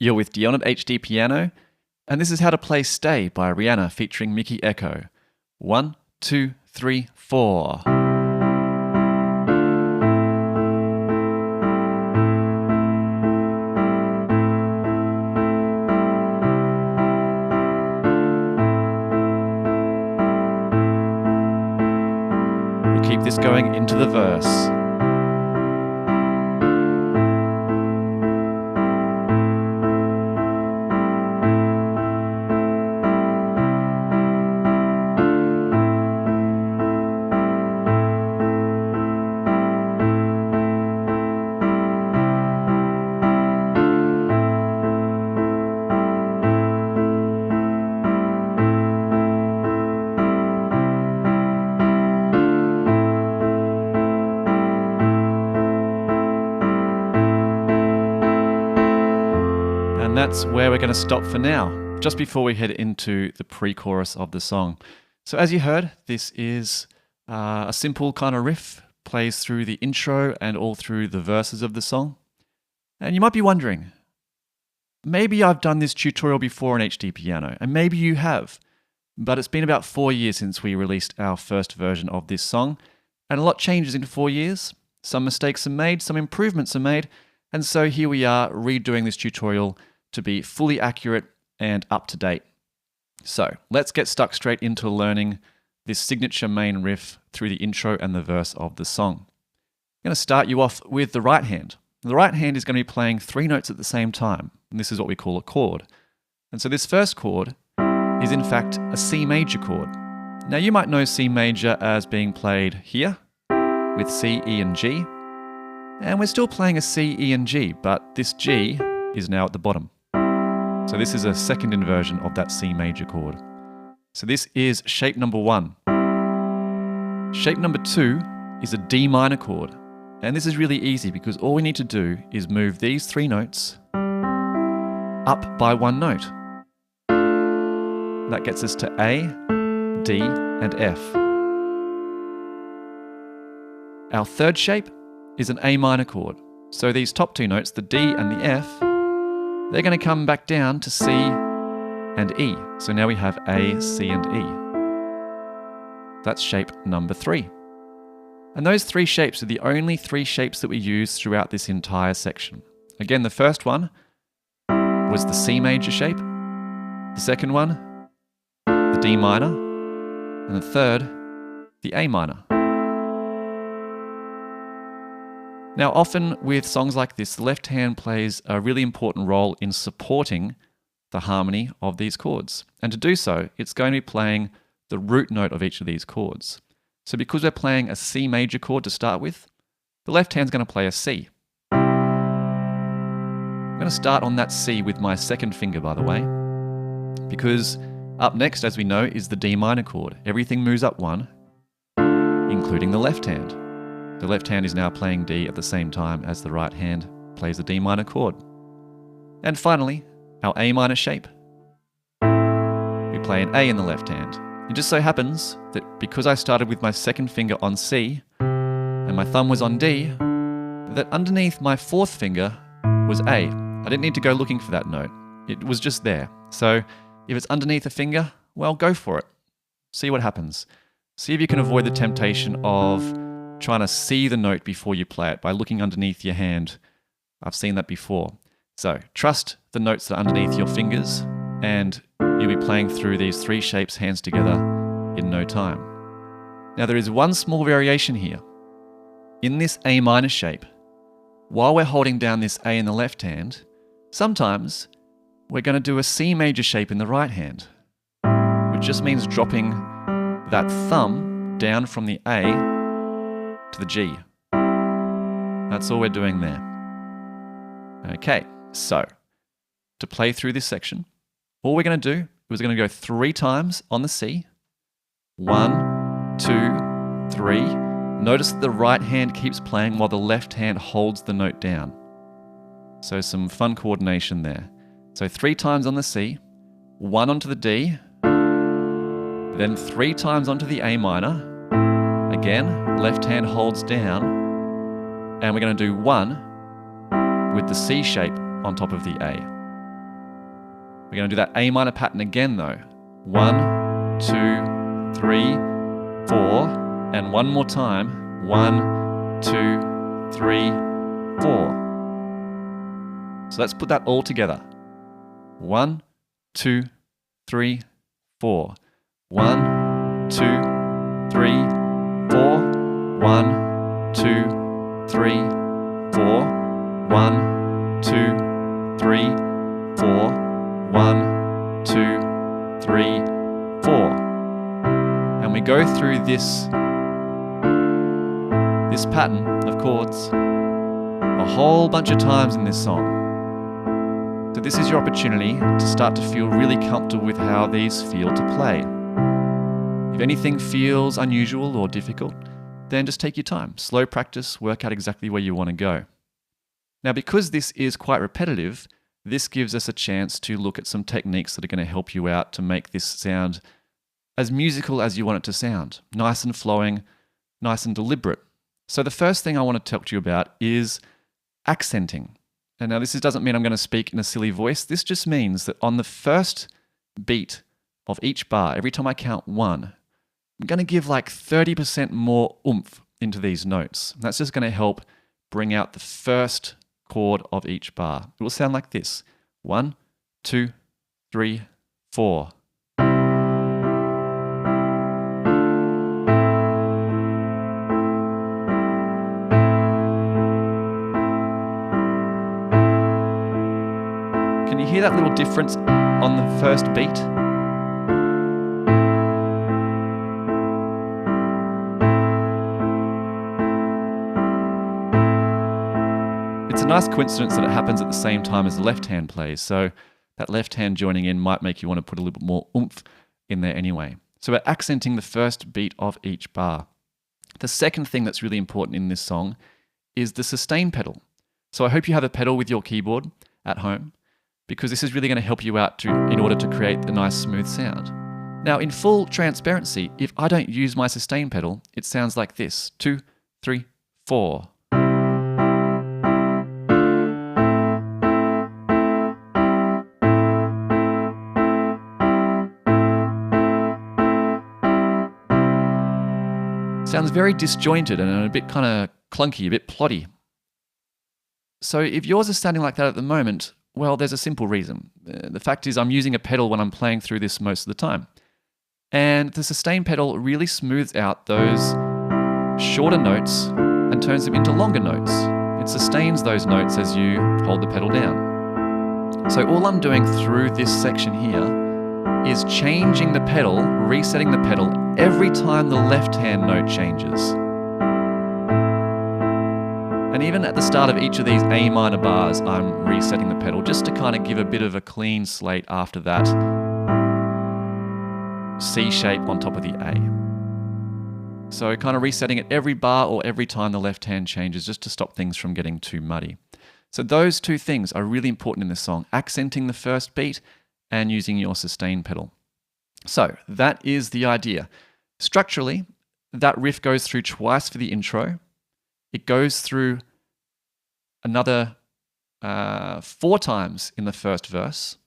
You're with Dion at HDpiano, and this is how to play Stay by Rihanna featuring Mikky Ekko. 1, 2, 3, 4. We'll keep this going into the verse. And that's where we're going to stop for now, just before we head into the pre-chorus of the song. So as you heard, this is a simple kind of riff, plays through the intro and all through the verses of the song. And you might be wondering, maybe I've done this tutorial before on HDpiano, and maybe you have, but it's been about 4 years since we released our first version of this song, and a lot changes in 4 years. Some mistakes are made, some improvements are made, and so here we are redoing this tutorial to be fully accurate and up to date. So let's get stuck straight into learning this signature main riff through the intro and the verse of the song. I'm going to start you off with the right hand. The right hand is going to be playing 3 notes at the same time, and this is what we call a chord. And so this first chord is in fact a C major chord. Now you might know C major as being played here with C, E and G, and we're still playing a C, E and G, but this G is now at the bottom. So this is a second inversion of that C major chord. So this is shape number 1. Shape number 2 is a D minor chord. And this is really easy because all we need to do is move these 3 notes up by 1 note. That gets us to A, D, and F. Our third shape is an A minor chord. So these top 2 notes, the D and the F, they're going to come back down to C and E. So now we have A, C, and E. That's shape number 3. And those 3 shapes are the only 3 shapes that we use throughout this entire section. Again, the first one was the C major shape. The second one, the D minor. And the third, the A minor. Now, often with songs like this, the left hand plays a really important role in supporting the harmony of these chords. And to do so, it's going to be playing the root note of each of these chords. So because we're playing a C major chord to start with, the left hand's going to play a C. I'm going to start on that C with my second finger, by the way, because up next, as we know, is the D minor chord. Everything moves up 1, including the left hand. The left hand is now playing D at the same time as the right hand plays the D minor chord. And finally, our A minor shape. We play an A in the left hand. It just so happens that because I started with my second finger on C and my thumb was on D, that underneath my 4th finger was A. I didn't need to go looking for that note. It was just there. So if it's underneath a finger, well, go for it. See what happens. See if you can avoid the temptation of trying to see the note before you play it by looking underneath your hand. I've seen that before. So trust the notes that are underneath your fingers, and you'll be playing through these 3 shapes hands together in no time. Now there is one small variation here. In this A minor shape, while we're holding down this A in the left hand, sometimes we're going to do a C major shape in the right hand, which just means dropping that thumb down from the A to the G. That's all we're doing there. Okay, so to play through this section, all we're going to do is we're going to go 3 times on the C. 1, 2, 3. Notice that the right hand keeps playing while the left hand holds the note down. So some fun coordination there. So 3 times on the C, 1 onto the D, then 3 times onto the A minor. Again, left hand holds down, and we're going to do 1 with the C shape on top of the A. We're going to do that A minor pattern again though. 1, 2, 3, 4, and one more time. 1, 2, 3, 4. So let's put that all together. 1, 2, 3, 4. 1, 2, 3, 4. 1, 2, 3, 4. 1, 2, 3, 4. 1, 2, 3, 4. And we go through this pattern of chords a whole bunch of times in this song. So this is your opportunity to start to feel really comfortable with how these feel to play. If anything feels unusual or difficult, then just take your time. Slow practice, work out exactly where you want to go. Now, because this is quite repetitive, this gives us a chance to look at some techniques that are going to help you out to make this sound as musical as you want it to sound. Nice and flowing, nice and deliberate. So the first thing I want to talk to you about is accenting. And now this doesn't mean I'm going to speak in a silly voice. This just means that on the first beat of each bar, every time I count 1, I'm going to give like 30% more oomph into these notes. That's just going to help bring out the first chord of each bar. It will sound like this. 1, 2, 3, 4. Can you hear that little difference on the first beat? It's a nice coincidence that it happens at the same time as the left hand plays, so that left hand joining in might make you want to put a little bit more oomph in there anyway. So we're accenting the first beat of each bar. The second thing that's really important in this song is the sustain pedal. So I hope you have a pedal with your keyboard at home, because this is really going to help you out in order to create a nice smooth sound. Now, in full transparency, if I don't use my sustain pedal, it sounds like this. 2, 3, 4. Sounds very disjointed and a bit kind of clunky, a bit plotty. So if yours is sounding like that at the moment, well, there's a simple reason. The fact is I'm using a pedal when I'm playing through this most of the time. And the sustain pedal really smooths out those shorter notes and turns them into longer notes. It sustains those notes as you hold the pedal down. So all I'm doing through this section here is changing the pedal, resetting the pedal every time the left-hand note changes. And even at the start of each of these A minor bars, I'm resetting the pedal just to kind of give a bit of a clean slate after that C shape on top of the A. So kind of resetting it every bar or every time the left hand changes just to stop things from getting too muddy. So those two things are really important in this song, accenting the first beat and using your sustain pedal. So that is the idea. Structurally, that riff goes through twice for the intro. It goes through another 4 times in the first verse.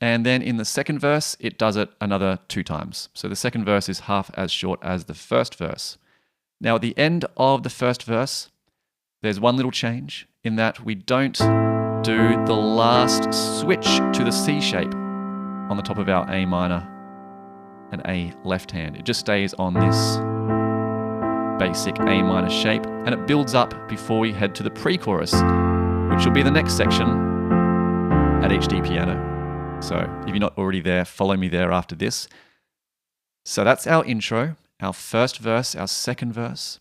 And then in the second verse, it does it another 2 times. So the second verse is half as short as the first verse. Now at the end of the first verse, there's one little change in that we don't do the last switch to the C shape on the top of our A minor and A left hand. It just stays on this basic A minor shape, and it builds up before we head to the pre-chorus, which will be the next section at HDpiano. So if you're not already there, follow me there after this. So that's our intro, our first verse, our second verse.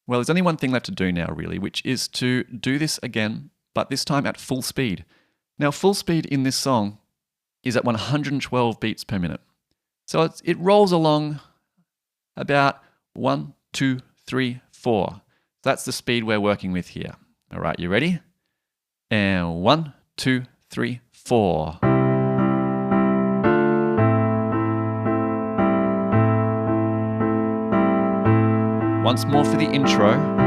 Well, there's only one thing left to do now, really, which is to do this again, but this time at full speed. Now, full speed in this song is at 112 beats per minute. So it rolls along about 1, 2, 3, 4. That's the speed we're working with here. All right, you ready? And 1, 2, 3, 4. Once more for the intro.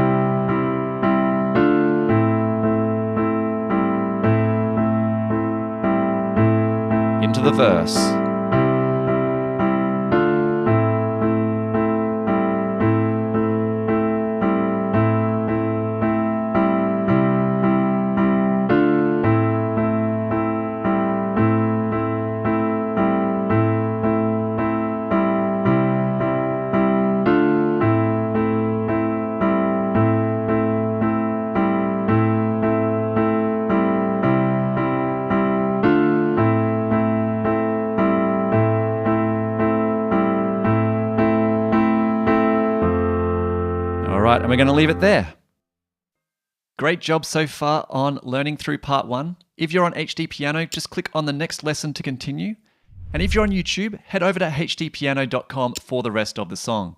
into the verse. Alright, and we're going to leave it there. Great job so far on learning through part 1. If you're on HDpiano, just click on the next lesson to continue. And if you're on YouTube, head over to HDpiano.com for the rest of the song.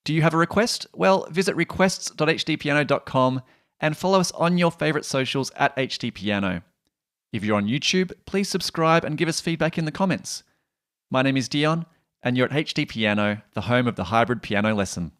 Do you have a request? Well, visit requests.hdpiano.com and follow us on your favorite socials at HDpiano. If you're on YouTube, please subscribe and give us feedback in the comments. My name is Dion, and you're at HDpiano, the home of the hybrid piano lesson.